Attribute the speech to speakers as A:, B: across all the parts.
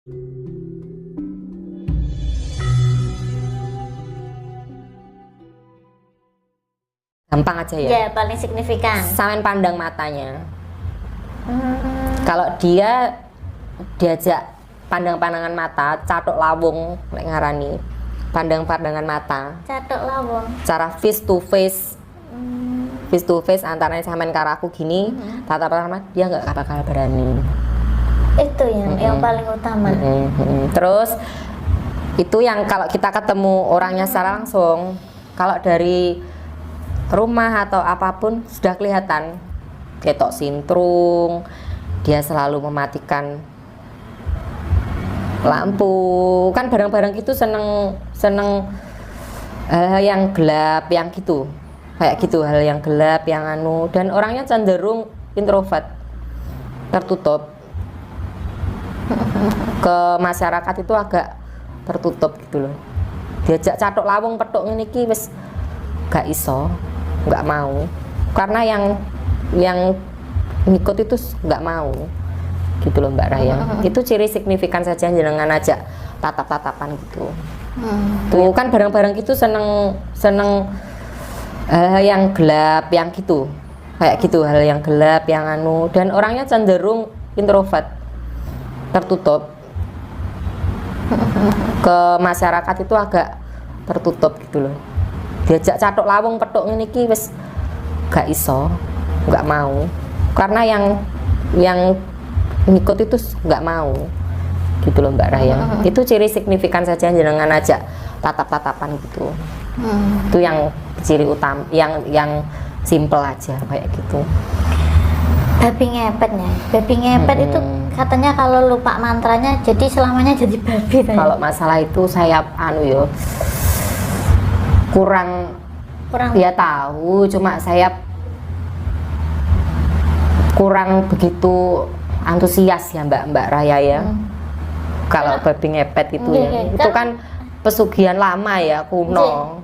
A: Gampang aja ya.
B: Ya, paling signifikan.
A: Sampean pandang matanya. Kalau dia diajak pandang-pandangan mata, catok lawung lek ngarani. Pandang-pandangan mata.
B: Catok lawung.
A: Cara face to face. Face to face antara sampean karo aku gini, tatap-tatapan dia nggak bakal berani.
B: Itu yang paling utama.
A: Terus itu yang kalau kita ketemu orangnya secara langsung, kalau dari rumah atau apapun sudah kelihatan ketok sintrung, dia selalu mematikan lampu, kan barang-barang itu seneng hal yang gelap, yang gitu, kayak gitu, hal yang gelap, yang anu, dan orangnya cenderung introvert, tertutup ke masyarakat, itu agak tertutup gitu loh. Diajak catok lawung petuk ngene iki wis gak iso, nggak mau, karena yang ngikut itu nggak mau gitu loh Mbak Raya. Itu ciri signifikan saja, jenengan aja tatap-tatapan gitu. Tuh kan barang-barang itu seneng hal yang gelap, yang gitu, kayak gitu, hal yang gelap, yang anu, dan orangnya cenderung introvert, tertutup ke masyarakat, itu agak tertutup gitu loh. Diajak catok lawung petuk ngene iki wis gak iso, nggak mau, karena yang ngikut itu nggak mau gitu loh Mbak Raya. Itu ciri signifikan saja, jenengan aja tatap-tatapan gitu. Itu yang ciri utama, yang simple aja kayak gitu.
B: Babi ngepet ya. Babi ngepet itu katanya kalau lupa mantranya jadi selamanya jadi babi.
A: Kalau masalah itu saya kurang ya tahu, cuma saya kurang begitu antusias ya Mbak Raya ya. Kalau babi ngepet itu itu kan pesugihan lama ya, kuno.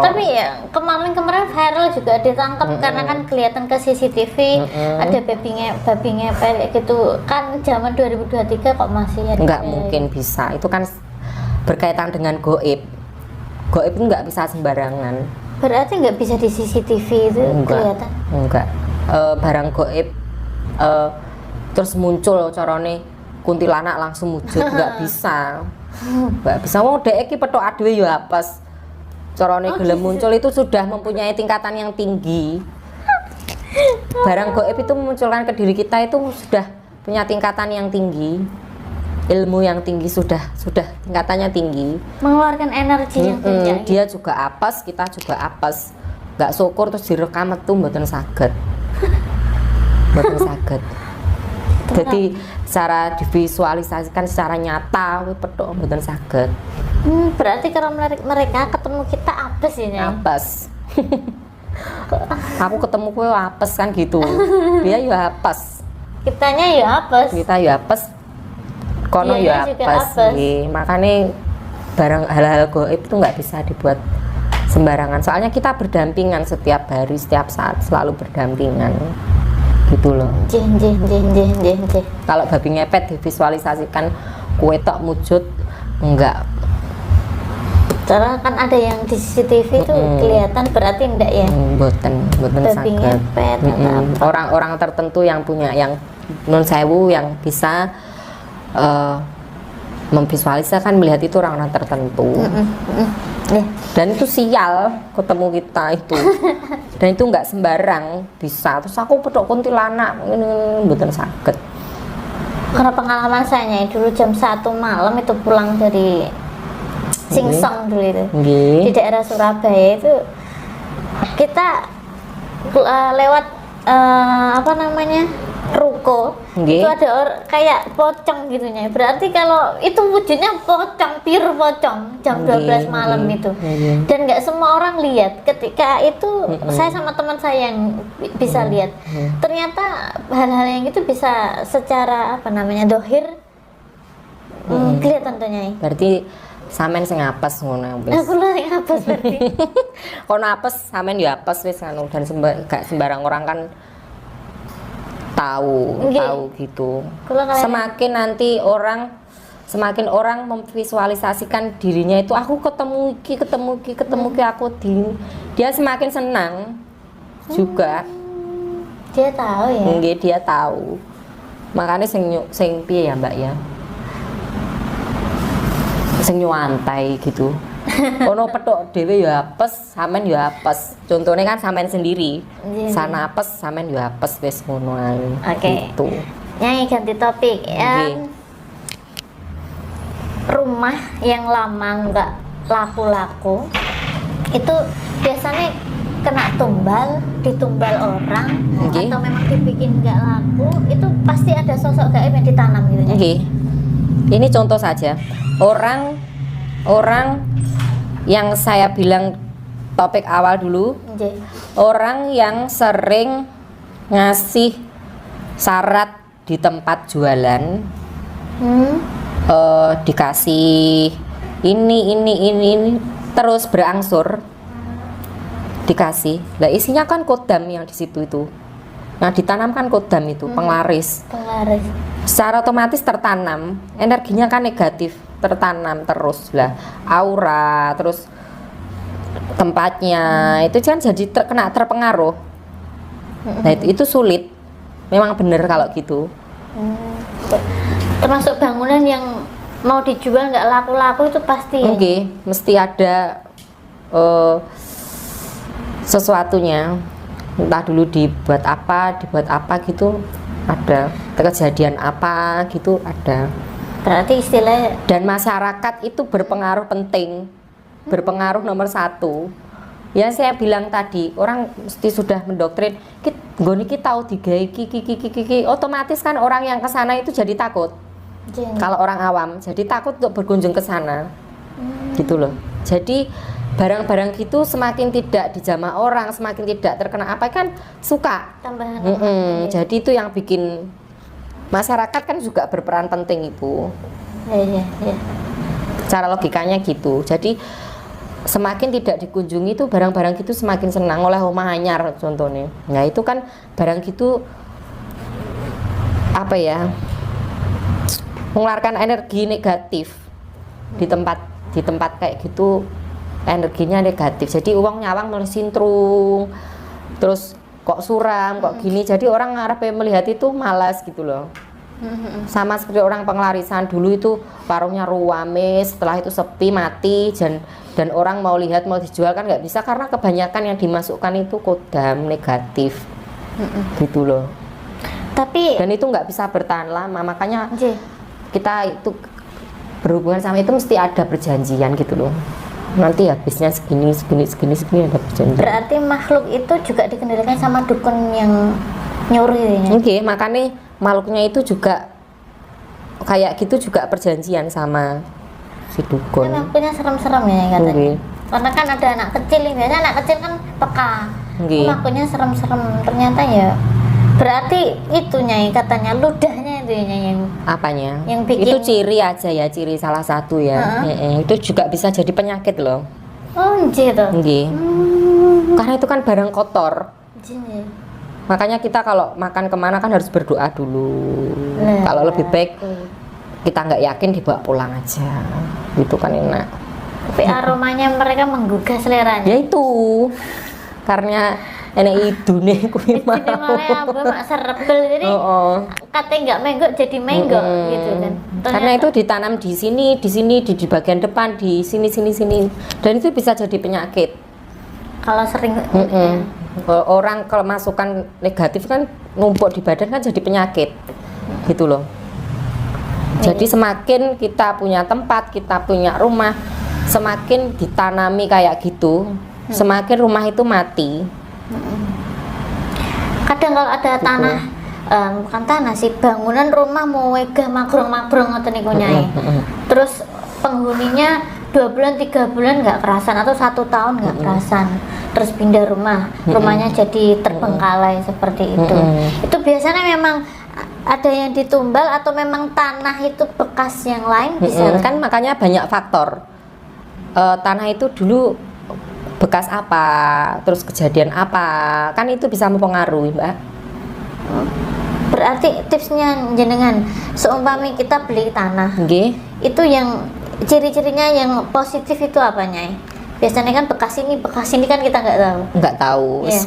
B: Tapi ya kemarin viral juga ditangkap karena kan kelihatan ke CCTV ada babi ngepet gitu kan, zaman 2023 kok masih ada.
A: Nggak mungkin bisa, itu kan berkaitan dengan goib. Goib itu nggak bisa sembarangan.
B: Berarti nggak bisa di CCTV itu kelihatan?
A: Enggak. Barang goib terus muncul carane kuntilanak langsung wujud, nggak bisa. Nggak bisa. Wong dhek iki petuk adewe ya apes. Carane gelem muncul itu sudah mempunyai tingkatan yang tinggi. Barang goib itu memunculkan ke diri kita itu sudah punya tingkatan yang tinggi. Ilmu yang tinggi, sudah tingkatannya tinggi,
B: mengeluarkan energi yang tinggi.
A: Dia juga apes, kita juga apes, nggak syukur terus direkam itu mboten saged. Jadi cara divisualisasikan secara nyata petuk mboten saged.
B: Berarti kalau mereka ketemu kita apes ya?
A: Apes. Aku ketemu kowe apes kan gitu. Dia ya apes.
B: Kitanya ya apes.
A: Kita ya apes. Kono ya apes. Makanya barang hal-hal goib itu nggak bisa dibuat sembarangan. Soalnya kita berdampingan setiap hari, setiap saat, selalu berdampingan. Gitu loh. Kalau babi ngepet divisualisasikan kue tok wujud, enggak.
B: Karena kan ada yang di CCTV itu kelihatan, berarti enggak ya?
A: Boten
B: babi ngepet.
A: Orang-orang tertentu yang punya, yang nun sewu, yang bisa memvisualisasikan, melihat itu orang-orang tertentu. Dan itu sial ketemu kita itu. Dan itu nggak sembarang bisa. Terus aku petuk kuntilanak ini mboten saged.
B: Karena pengalaman saya dulu jam 1 malam itu pulang dari Singsong dulu itu. Di daerah Surabaya itu kita lewat ruko. Itu ada kayak pocong gitunya. Berarti kalau itu wujudnya pocong, pure pocong jam 12 malam itu. Dan nggak semua orang lihat. Ketika itu saya sama teman saya yang bisa lihat. Ternyata hal-hal yang itu bisa secara dohir kelihatan tentunya.
A: Berarti sampean sing apes ngono wis.
B: Aku lho sing apes berarti.
A: Kono apes sampean ya apes wis ngono, dan gak sembarang orang kan tahu
B: Nggih.
A: tahu gitu.
B: Kula kalian
A: Semakin orang memvisualisasikan dirinya itu aku ketemu iki aku dia semakin senang juga.
B: dia tahu ya.
A: Nggih, dia tahu. Makanya sing piye ya Mbak ya? Sing nyuantai gitu. Ono petok dhewe ya apes, sampean ya apes. Contohnya kan sampean sendiri.
B: Iya.
A: Sana apes, sampean ya apes wis ngono ae.
B: Oke.
A: Gitu.
B: Nyai ganti topik.
A: Nggih.
B: Rumah yang lama nggak laku-laku itu biasanya kena ditumbal orang,
A: Nggih.
B: atau memang dibikin nggak laku, itu pasti ada sosok gaib yang ditanam gitu ya.
A: Nggih. Ini contoh saja. Orang yang saya bilang topik awal dulu,
B: Nggih.
A: orang yang sering ngasih syarat di tempat jualan, dikasih ini terus berangsur dikasih. Lah isinya kan kodam yang di situ itu. Nah, ditanamkan kodam itu penglaris. Secara otomatis tertanam, energinya kan negatif, tertanam terus lah. Aura, terus tempatnya itu kan jadi kena terpengaruh. Nah, itu sulit. Memang benar kalau gitu.
B: Termasuk bangunan yang mau dijual nggak laku-laku itu pasti ya?
A: Oke, mesti ada sesuatunya, entah dulu dibuat apa gitu, ada kejadian apa gitu ada.
B: Berarti istilahnya
A: Dan masyarakat itu berpengaruh penting, berpengaruh nomor satu. Ya saya bilang tadi, orang mesti sudah mendoktrin kita tahu digawe iki, otomatis kan orang yang kesana itu jadi takut. Kalau orang awam jadi takut untuk berkunjung ke sana. Gitu loh. Jadi barang-barang gitu semakin tidak dijamah orang, semakin tidak terkena apa kan suka.
B: tambahan.
A: Jadi itu yang bikin masyarakat kan juga berperan penting Ibu.
B: Ya.
A: Cara logikanya gitu. Jadi semakin tidak dikunjungi itu barang-barang gitu semakin senang. Oleh omah anyar contohnya. Nah itu kan barang gitu apa ya, mengeluarkan energi negatif di tempat kayak gitu, energinya negatif. Jadi uang nyawang mulai sintrung, terus kok suram, kok gini. Jadi orang ngarepe melihat itu malas gitu loh. Sama seperti orang penglarisan dulu itu warungnya ruame, setelah itu sepi mati, dan orang mau lihat mau dijual kan nggak bisa karena kebanyakan yang dimasukkan itu kodam negatif. Gitu loh.
B: Tapi
A: Dan itu nggak bisa bertahan lama, makanya
B: Nggih.
A: kita itu berhubungan sama itu mesti ada perjanjian gitu loh. Nanti habisnya segini ada perjanjian.
B: Berarti makhluk itu juga dikendalikan sama dukun yang nyuruh ya?
A: Oke, makanya makhluknya itu juga kayak gitu juga perjanjian sama si dukun.
B: Kan akunya serem-serem ya katanya.
A: Oke.
B: Karena kan ada anak kecil, biasanya anak kecil kan peka.
A: Oke.
B: Akunya serem-serem, ternyata ya berarti itu Nyai katanya ludahnya itu ya Nyai yang
A: Apanya?
B: Yang bikin-
A: Itu ciri aja ya, ciri salah satu ya. Itu juga bisa jadi penyakit loh.
B: gitu.
A: Nggih. Karena itu kan barang kotor.
B: Ya.
A: Makanya kita kalau makan kemana kan harus berdoa dulu.
B: Nah,
A: Kalau lebih baik kita nggak yakin dibawa pulang aja. Itu kan enak.
B: Tapi aromanya mereka menggugah seleranya.
A: Ya itu. Karena enak itu nih kuwi mau.
B: Jadi malah aku mak serebel jadi
A: Oh.
B: katanya nggak menggok jadi menggok gitu kan.
A: Karena itu ditanam di sini, di bagian depan, di sini. Dan itu bisa jadi penyakit.
B: kalau sering
A: Orang kalau masukan negatif kan numpuk di badan kan jadi penyakit. Gitu loh. Jadi semakin kita punya tempat, kita punya rumah, semakin ditanami kayak gitu, semakin rumah itu mati.
B: kadang kalau ada tanah bukan tanah sih, bangunan rumah mau wegah magrong-magrong ngoten niku Nyai. Terus penghuninya 2 bulan 3 bulan nggak kerasan atau 1 tahun nggak kerasan, terus pindah rumahnya jadi terbengkalai seperti itu. Itu biasanya memang ada yang ditumbal atau memang tanah itu bekas yang lain bisa
A: Kan makanya banyak faktor. Tanah itu dulu bekas apa, terus kejadian apa, kan itu bisa mempengaruhi Mbak.
B: Berarti tipsnya jenengan, seumpami kita beli tanah,
A: Nggih.
B: itu yang ciri-cirinya yang positif itu apa Nyai? Biasanya kan bekas ini kan kita nggak tahu.
A: Nggak tahu.
B: Iya.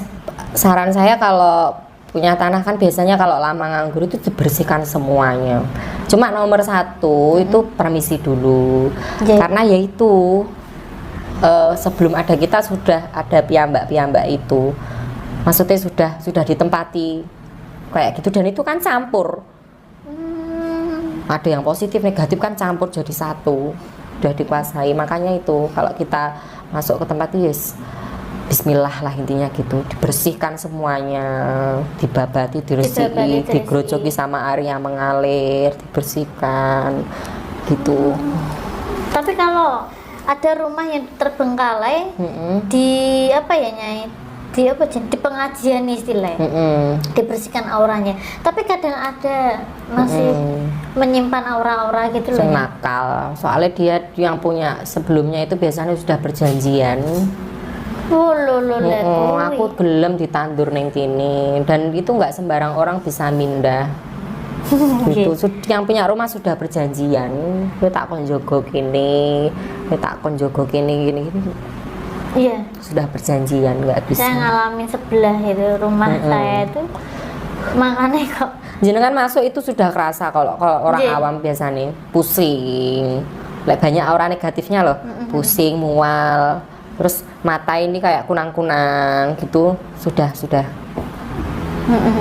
A: Saran saya kalau punya tanah kan biasanya kalau lama nganggur itu dibersihkan semuanya. Cuma nomor satu itu permisi dulu.
B: Iya.
A: Karena yaitu sebelum ada kita sudah ada piyambak itu. Maksudnya sudah ditempati kayak gitu, dan itu kan campur. Ada yang positif negatif kan campur jadi satu, udah dikuasai. Makanya itu kalau kita masuk ke tempat itu yes, bismillah lah intinya gitu, dibersihkan semuanya, dibabati, diresiki, digerojoki sama air yang mengalir, dibersihkan gitu.
B: Tapi kalau ada rumah yang terbengkalai di apa ya Nyai? Di apa di pengajian istilahnya, dibersihkan auranya. Tapi kadang ada masih menyimpan aura-aura gitu loh.
A: Nakal, soalnya dia yang punya sebelumnya itu biasanya sudah perjanjian. Aku gelem ditandur neng kini, dan itu nggak sembarang orang bisa mindah. Gitu. Yang punya rumah sudah perjanjian, gue tak kon jogo kini, gue tak kon jogo kini gini.
B: Iya.
A: Sudah perjanjian, nggak bisa.
B: Saya ngalamin sebelah itu rumah saya itu, makanya kok.
A: Jenengan masuk itu sudah kerasa kalau orang awam biasanya pusing, banyak aura negatifnya loh, pusing, mual, terus mata ini kayak kunang-kunang gitu, sudah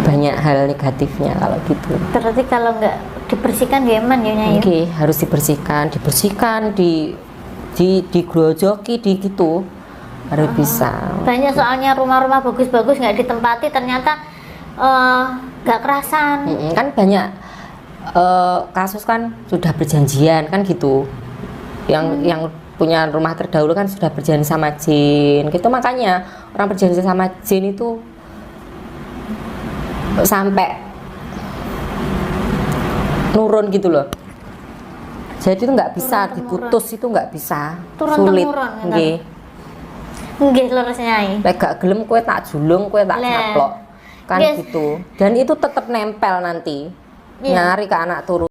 A: banyak hal negatifnya kalau gitu.
B: Berarti kalau nggak dibersihkan gimana ya Nyai?
A: Oke, harus dibersihkan, digrojoki, di gitu. Harus bisa.
B: Banyak soalnya rumah-rumah bagus-bagus nggak ditempati, ternyata nggak kerasan.
A: Kan banyak kasus kan sudah perjanjian kan gitu. Yang punya rumah terdahulu kan sudah perjanjian sama jin. Gitu makanya orang perjanjian sama jin itu sampai nurun gitu loh. Jadi itu nggak bisa diputus, itu nggak bisa. Sulit.
B: Nggih lurus Nyai.
A: Lek gak gelem kowe tak julung, kowe tak caplok. Kan gitu. Dan itu tetap nempel nanti. Nyari ke anak turun.